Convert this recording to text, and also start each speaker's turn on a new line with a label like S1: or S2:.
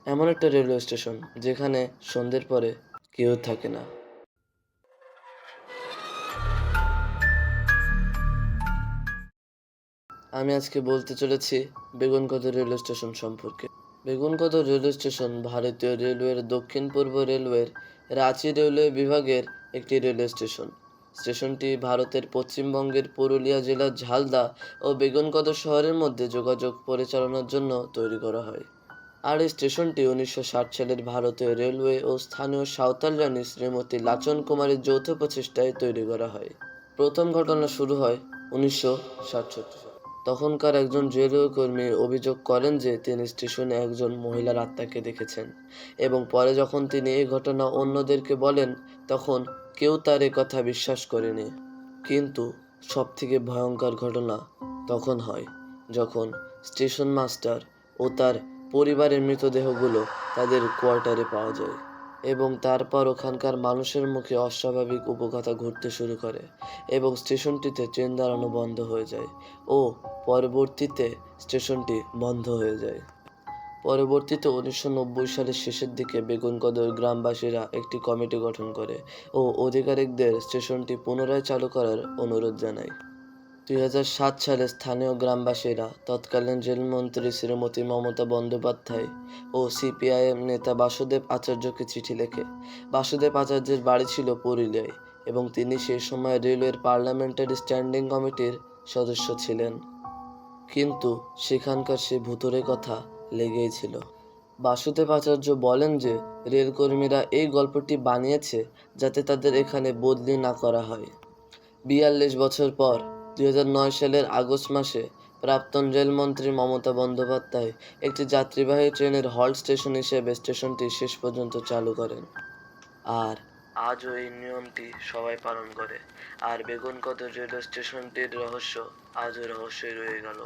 S1: এমন একটা railway station যেখানে সন্ধ্যের পরে কেউ থাকে না। আমি আজকে বলতে চলেছি বেগুনকদর রেলওয়ে স্টেশন সম্পর্কে। বেগুনকদর রেলওয়ে স্টেশন ভারতীয় রেলওয়ের দক্ষিণ পূর্ব রেলওয়ের রাঁচি রেলওয়ে বিভাগের একটি রেলওয়ে স্টেশন। স্টেশনটি ভারতের পশ্চিমবঙ্গের পুরুলিয়া জেলার ঝালদা ও বেগুনকদর শহরের মধ্যে যোগাযোগ পরিচালনার জন্য তৈরি করা হয়। আর এই স্টেশনটি 1960 সালের ভারতীয় রেলওয়ে ও স্থানীয় সাঁওতাল রানী শ্রীমতী লাচন কুমারীর যৌথ প্রচেষ্টায় তৈরি করা হয়। প্রথম ঘটনা শুরু হয় 1967 সালে। তখনকার একজন রেলওয়ে কর্মী অভিযোগ করেন যে তিনি স্টেশনে একজন মহিলার আত্মাকে দেখেছেন, এবং পরে যখন তিনি এই ঘটনা অন্যদেরকে বলেন তখন কেউ তার এ কথা বিশ্বাস করেনি। কিন্তু সবথেকে ভয়ঙ্কর ঘটনা তখন হয় যখন স্টেশন মাস্টার ও তার পরিবারের মৃতদেহগুলো তাদের কোয়ার্টারে পাওয়া যায়, এবং তারপর ওখানকার মানুষের মুখে অস্বাভাবিক উপকথা ঘটতে শুরু করে এবং স্টেশনটিতে ট্রেন দাঁড়ানো বন্ধ হয়ে যায় ও পরবর্তীতে স্টেশনটি বন্ধ হয়ে যায়। পরবর্তীতে 1990 সালের শেষের দিকে বেগুনকদর গ্রামবাসীরা একটি কমিটি গঠন করে ও আধিকারিকদের স্টেশনটি পুনরায় চালু করার অনুরোধ জানায়। 2007 সালে স্থানীয় গ্রামবাসীরা তৎকালীন রেলমন্ত্রী শ্রীমতী মমতা বন্দ্যোপাধ্যায় ও সিপিআইএম নেতা বাসুদেব আচার্যকে চিঠি লেখে। বাসুদেব আচার্যের বাড়ি ছিল পুরুলিয়ায় এবং তিনি সেই সময় রেলওয়ের পার্লামেন্টারি স্ট্যান্ডিং কমিটির সদস্য ছিলেন। কিন্তু সেখানকার সে ভুতুড়ে কথা লেগেই ছিল। বাসুদেব আচার্য বলেন যে রেলকর্মীরা এই গল্পটি বানিয়েছে যাতে তাদের এখানে বদলি না করা হয়। 42 বছর পর 2009 সালের আগস্ট মাসে প্রাক্তন রেলমন্ত্রী মমতা বন্দ্যোপাধ্যায় একটি যাত্রীবাহী ট্রেনের হল্ট স্টেশন হিসেবে স্টেশনটি শেষ পর্যন্ত চালু করেন। আর আজও এই নিয়মটি সবাই পালন করে। আর বেগুনকদর রেলওয়ে স্টেশনটির রহস্য আজও রহস্যই রয়ে গেল।